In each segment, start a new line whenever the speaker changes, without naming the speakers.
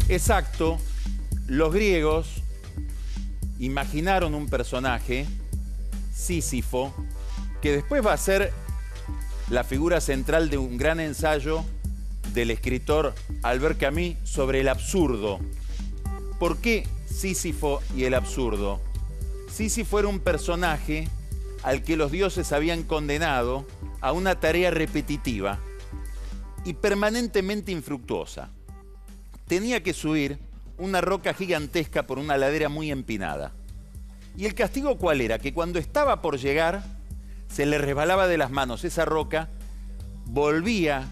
Exacto, los griegos imaginaron un personaje, Sísifo, que después va a ser la figura central de un gran ensayo del escritor Albert Camus sobre el absurdo. ¿Por qué Sísifo y el absurdo? Sísifo era un personaje al que los dioses habían condenado a una tarea repetitiva y permanentemente infructuosa. Tenía que subir una roca gigantesca por una ladera muy empinada. ¿Y el castigo cuál era? Que cuando estaba por llegar, se le resbalaba de las manos esa roca, volvía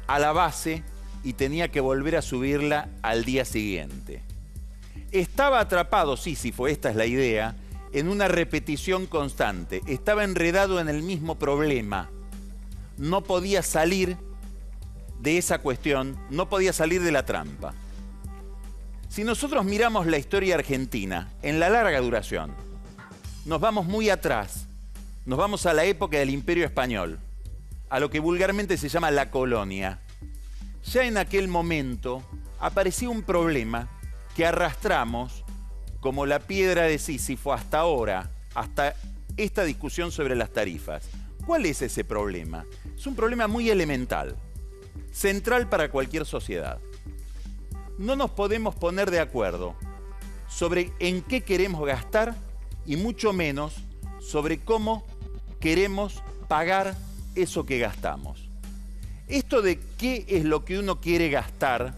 a la base y tenía que volver a subirla al día siguiente. Estaba atrapado Sísifo, esta es la idea, en una repetición constante. Estaba enredado en el mismo problema. No podía salir de esa cuestión, no podía salir de la trampa. Si nosotros miramos la historia argentina en la larga duración, nos vamos muy atrás, nos vamos a la época del Imperio Español, a lo que vulgarmente se llama la colonia. Ya en aquel momento aparecía un problema que arrastramos como la piedra de Sísifo hasta ahora, hasta esta discusión sobre las tarifas. ¿Cuál es ese problema? Es un problema muy elemental, central para cualquier sociedad. No nos podemos poner de acuerdo sobre en qué queremos gastar y mucho menos sobre cómo queremos pagar eso que gastamos. Esto de qué es lo que uno quiere gastar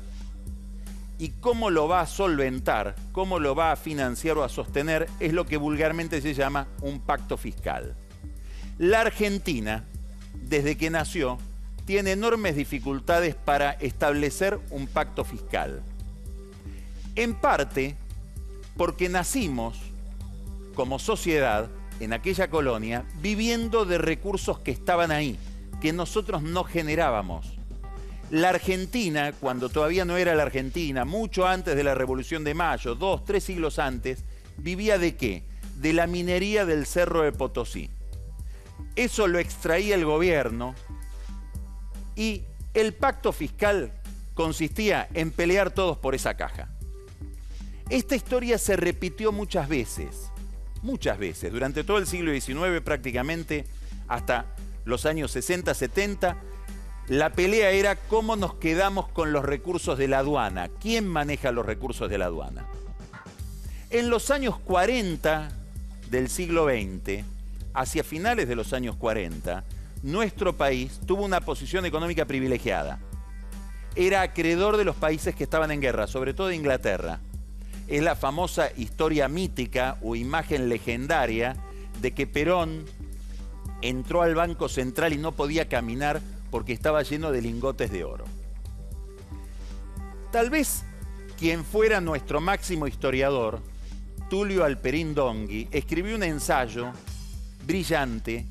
y cómo lo va a solventar, cómo lo va a financiar o a sostener, es lo que vulgarmente se llama un pacto fiscal. La Argentina, desde que nació, tiene enormes dificultades para establecer un pacto fiscal. En parte porque nacimos como sociedad en aquella colonia viviendo de recursos que estaban ahí, que nosotros no generábamos. La Argentina, cuando todavía no era la Argentina, mucho antes de la Revolución de Mayo, 2, 3 siglos antes, vivía ¿de qué? De la minería del Cerro de Potosí. Eso lo extraía el gobierno y el pacto fiscal consistía en pelear todos por esa caja. Esta historia se repitió muchas veces, durante todo el siglo XIX prácticamente, hasta los años 60, 70, la pelea era cómo nos quedamos con los recursos de la aduana. ¿Quién maneja los recursos de la aduana? En los años 40 del siglo XX, hacia finales de los años 40, nuestro país tuvo una posición económica privilegiada. Era acreedor de los países que estaban en guerra, sobre todo de Inglaterra. Es la famosa historia mítica o imagen legendaria de que Perón entró al Banco Central y no podía caminar porque estaba lleno de lingotes de oro. Tal vez quien fuera nuestro máximo historiador, Tulio Alperín Dongui, escribió un ensayo brillante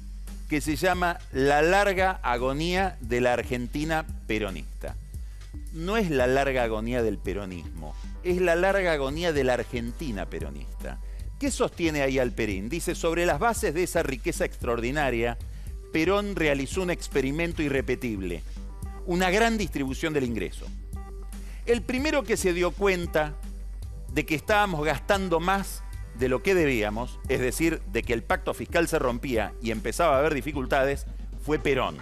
que se llama La larga agonía de la Argentina peronista. No es la larga agonía del peronismo, es la larga agonía de la Argentina peronista. ¿Qué sostiene ahí Alperín? Dice, sobre las bases de esa riqueza extraordinaria, Perón realizó un experimento irrepetible, una gran distribución del ingreso. El primero que se dio cuenta de que estábamos gastando más de lo que debíamos, es decir, de que el pacto fiscal se rompía y empezaba a haber dificultades, fue Perón.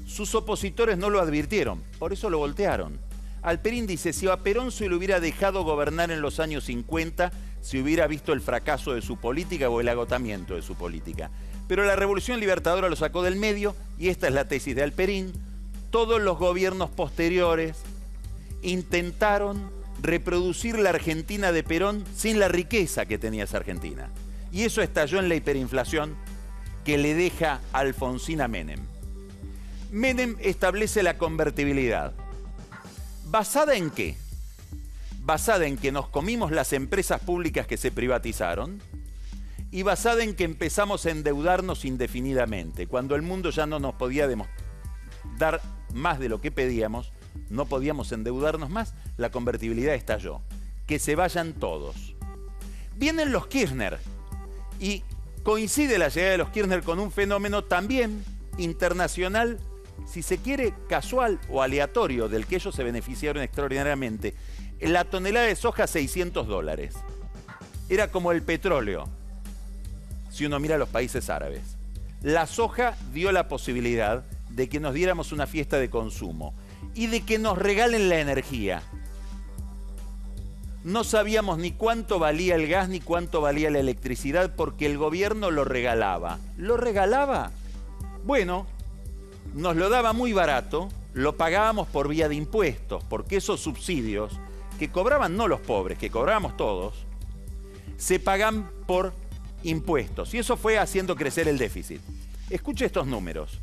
Sus opositores no lo advirtieron, por eso lo voltearon. Alperín dice, si a Perón se le hubiera dejado gobernar en los años 50, se hubiera visto el fracaso de su política o el agotamiento de su política. Pero la Revolución Libertadora lo sacó del medio, y esta es la tesis de Alperín. Todos los gobiernos posteriores intentaron reproducir la Argentina de Perón sin la riqueza que tenía esa Argentina. Y eso estalló en la hiperinflación que le deja Alfonsín a Menem. Menem establece la convertibilidad. ¿Basada en qué? Basada en que nos comimos las empresas públicas que se privatizaron y basada en que empezamos a endeudarnos indefinidamente. Cuando el mundo ya no nos podía dar más de lo que pedíamos, no podíamos endeudarnos más, la convertibilidad estalló. Que se vayan todos. Vienen los Kirchner y coincide la llegada de los Kirchner con un fenómeno también internacional si se quiere, casual o aleatorio, del que ellos se beneficiaron extraordinariamente. La tonelada de soja, $600. Era como el petróleo, si uno mira a los países árabes. La soja dio la posibilidad de que nos diéramos una fiesta de consumo y de que nos regalen la energía. No sabíamos ni cuánto valía el gas ni cuánto valía la electricidad porque el gobierno lo regalaba. ¿Lo regalaba? Bueno, nos lo daba muy barato, lo pagábamos por vía de impuestos, porque esos subsidios que cobraban no los pobres, que cobrábamos todos, se pagan por impuestos. Y eso fue haciendo crecer el déficit. Escuche estos números.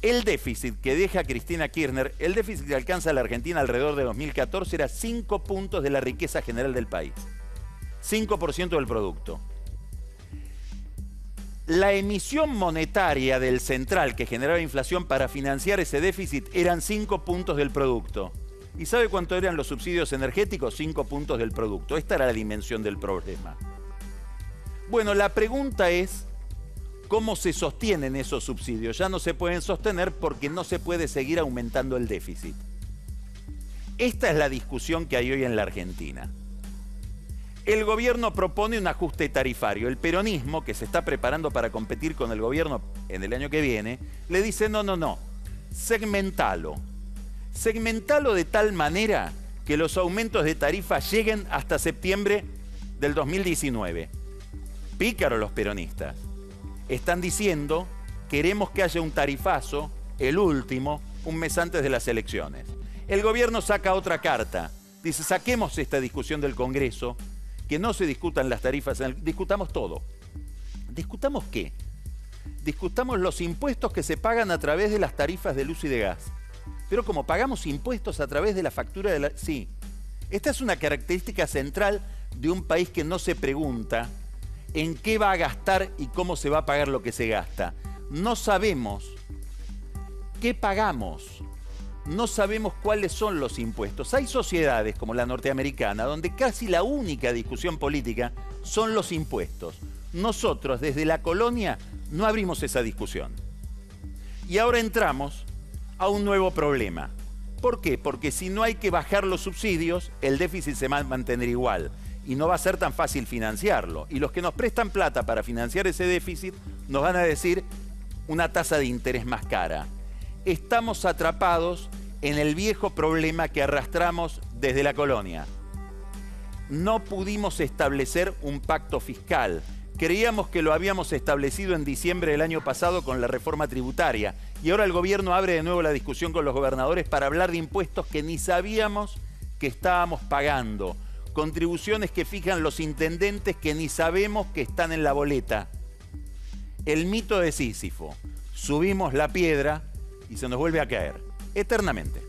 El déficit que deja Cristina Kirchner, el déficit que alcanza la Argentina alrededor de 2014 era 5 puntos de la riqueza general del país. 5% del producto. La emisión monetaria del central que generaba inflación para financiar ese déficit eran 5 puntos del producto. ¿Y sabe cuánto eran los subsidios energéticos? 5 puntos del producto. Esta era la dimensión del problema. Bueno, la pregunta es, ¿cómo se sostienen esos subsidios? Ya no se pueden sostener porque no se puede seguir aumentando el déficit. Esta es la discusión que hay hoy en la Argentina. El gobierno propone un ajuste tarifario. El peronismo, que se está preparando para competir con el gobierno en el año que viene, le dice no, segmentalo. Segmentalo de tal manera que los aumentos de tarifa lleguen hasta septiembre del 2019. Pícaros los peronistas. Están diciendo, queremos que haya un tarifazo, el último, un mes antes de las elecciones. El gobierno saca otra carta. Dice, saquemos esta discusión del Congreso, que no se discutan las tarifas, discutamos todo. ¿Discutamos qué? Discutamos los impuestos que se pagan a través de las tarifas de luz y de gas. Pero como pagamos impuestos a través de la factura de la... Sí, esta es una característica central de un país que no se pregunta en qué va a gastar y cómo se va a pagar lo que se gasta. No sabemos qué pagamos. No sabemos cuáles son los impuestos. Hay sociedades como la norteamericana donde casi la única discusión política son los impuestos. Nosotros desde la colonia no abrimos esa discusión. Y ahora entramos a un nuevo problema. ¿Por qué? Porque si no hay que bajar los subsidios, el déficit se va a mantener igual y no va a ser tan fácil financiarlo. Y los que nos prestan plata para financiar ese déficit nos van a decir una tasa de interés más cara. Estamos atrapados en el viejo problema que arrastramos desde la colonia. No pudimos establecer un pacto fiscal. Creíamos que lo habíamos establecido en diciembre del año pasado con la reforma tributaria. Y ahora el gobierno abre de nuevo la discusión con los gobernadores para hablar de impuestos que ni sabíamos que estábamos pagando. Contribuciones que fijan los intendentes que ni sabemos que están en la boleta. El mito de Sísifo. Subimos la piedra y se nos vuelve a caer eternamente.